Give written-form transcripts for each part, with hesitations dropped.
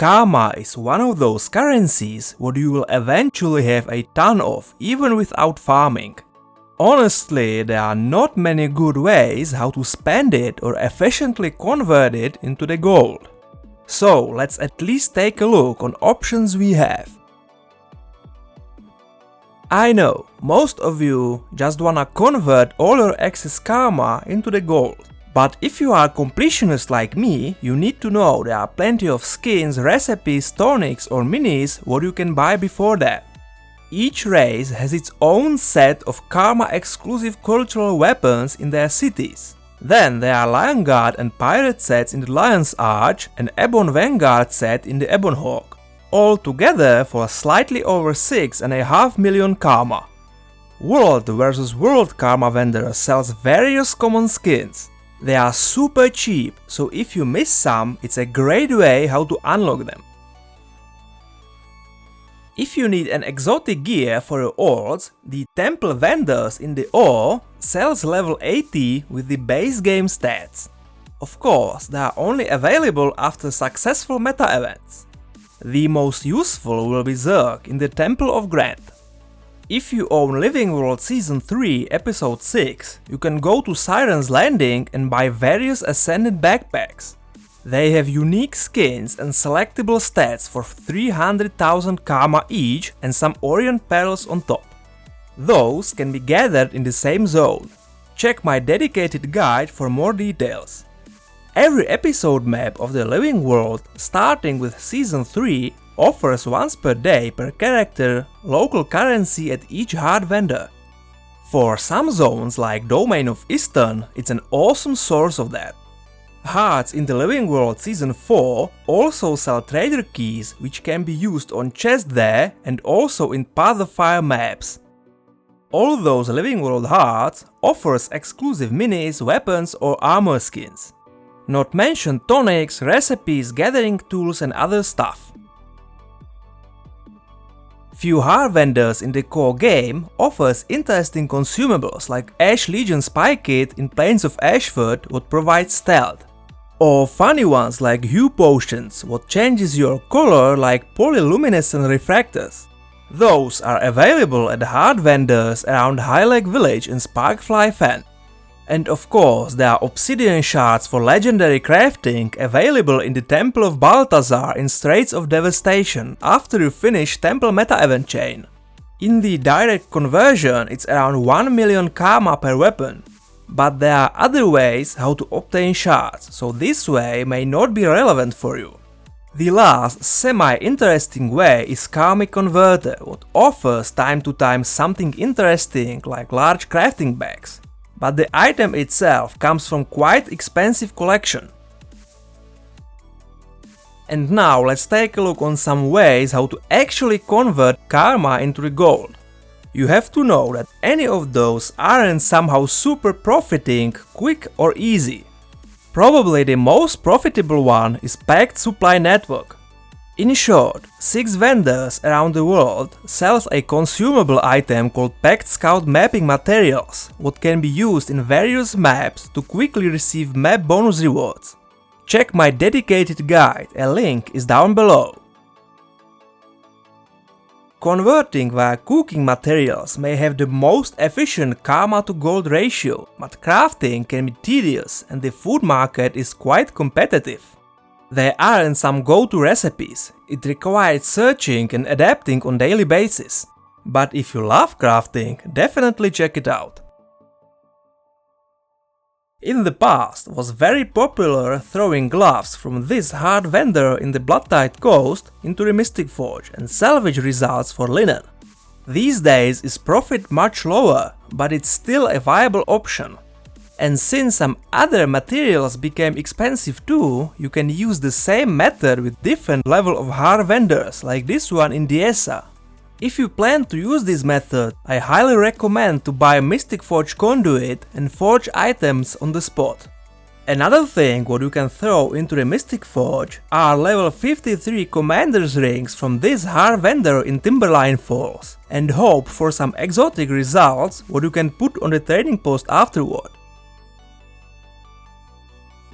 Karma is one of those currencies what you will eventually have a ton of even without farming. Honestly, there are not many good ways how to spend it or efficiently convert it into the gold. So let's at least take a look on options we have. I know, most of you just wanna convert all your excess karma into the gold. But if you are a completionist like me, you need to know there are plenty of skins, recipes, tonics or minis what you can buy before that. Each race has its own set of karma exclusive cultural weapons in their cities. Then there are Lion Guard and Pirate sets in the Lion's Arch and Ebon Vanguard set in the Ebon Hawk. All together for slightly over 6.5 million karma. World vs World Karma Vendor sells various common skins. They are super cheap, so if you miss some, it's a great way how to unlock them. If you need an exotic gear for your ords, the Temple Vendors in the O sells level 80 with the base game stats. Of course, they are only available after successful meta events. The most useful will be Zerg in the Temple of Grant. If you own Living World Season 3 Episode 6, you can go to Siren's Landing and buy various Ascended backpacks. They have unique skins and selectable stats for 300,000 karma each and some Orient Pearls on top. Those can be gathered in the same zone. Check my dedicated guide for more details. Every episode map of the Living World, starting with Season 3, offers once per day per character local currency at each hard vendor. For some zones like Domain of Istan, it's an awesome source of that. Hearts in the Living World Season 4 also sell trader keys which can be used on chests there and also in Path of Fire maps. All those Living World Hearts offers exclusive minis, weapons or armor skins. Not mention tonics, recipes, gathering tools and other stuff. Few hard vendors in the core game offers interesting consumables like Ash Legion Spy Kit in Plains of Ashford what provides stealth. Or funny ones like Hue Potions what changes your color like Polyluminescent Refractors. Those are available at hard vendors around High Lake Village and Sparkfly Fen. And of course there are obsidian shards for legendary crafting available in the Temple of Balthazar in Straits of Devastation after you finish Temple Meta Event Chain. In the direct conversion it's around 1 million karma per weapon. But there are other ways how to obtain shards, so this way may not be relevant for you. The last semi-interesting way is Karmic Converter, what offers time to time something interesting like large crafting bags. But the item itself comes from quite expensive collection. And now let's take a look on some ways how to actually convert karma into gold. You have to know that any of those aren't somehow super profiting, quick or easy. Probably the most profitable one is Pact Supply Network. In short, 6 vendors around the world sells a consumable item called Pact Scout Mapping Materials, what can be used in various maps to quickly receive map bonus rewards. Check my dedicated guide, a link is down below. Converting via cooking materials may have the most efficient karma to gold ratio, but crafting can be tedious and the food market is quite competitive. There aren't some go-to recipes, it requires searching and adapting on daily basis. But if you love crafting, definitely check it out. In the past was very popular throwing gloves from this hard vendor in the Bloodtide Coast into the Mystic Forge and salvage results for linen. These days is profit much lower, but it's still a viable option. And since some other materials became expensive too, you can use the same method with different level of hard vendors like this one in Diesa. If you plan to use this method, I highly recommend to buy Mystic Forge Conduit and forge items on the spot. Another thing what you can throw into the Mystic Forge are level 53 Commander's Rings from this hard vendor in Timberline Falls and hope for some exotic results what you can put on the trading post afterward.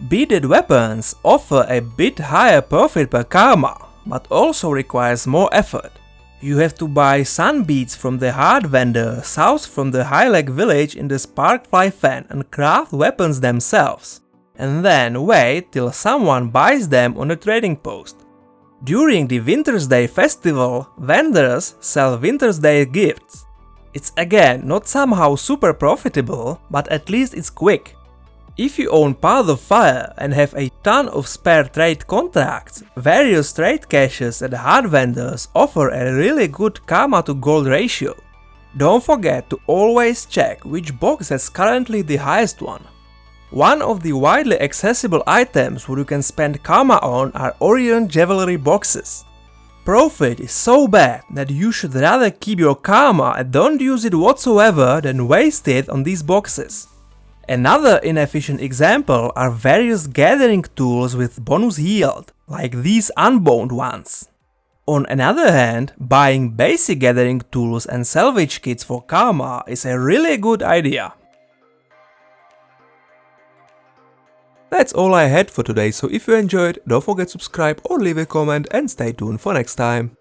Beaded weapons offer a bit higher profit per karma, but also requires more effort. You have to buy sun beads from the hard vendor south from the High-Leg village in the Sparkfly Fen and craft weapons themselves, and then wait till someone buys them on a trading post. During the Winter's Day festival, vendors sell Winter's Day gifts. It's again not somehow super profitable, but at least it's quick. If you own Path of Fire and have a ton of spare trade contracts, various trade caches and hard vendors offer a really good karma to gold ratio. Don't forget to always check which box has currently the highest one. One of the widely accessible items where you can spend karma on are Orion Jewelry boxes. Profit is so bad that you should rather keep your karma and don't use it whatsoever than waste it on these boxes. Another inefficient example are various gathering tools with bonus yield, like these unbound ones. On another hand, buying basic gathering tools and salvage kits for karma is a really good idea. That's all I had for today, so if you enjoyed, don't forget to subscribe or leave a comment and stay tuned for next time.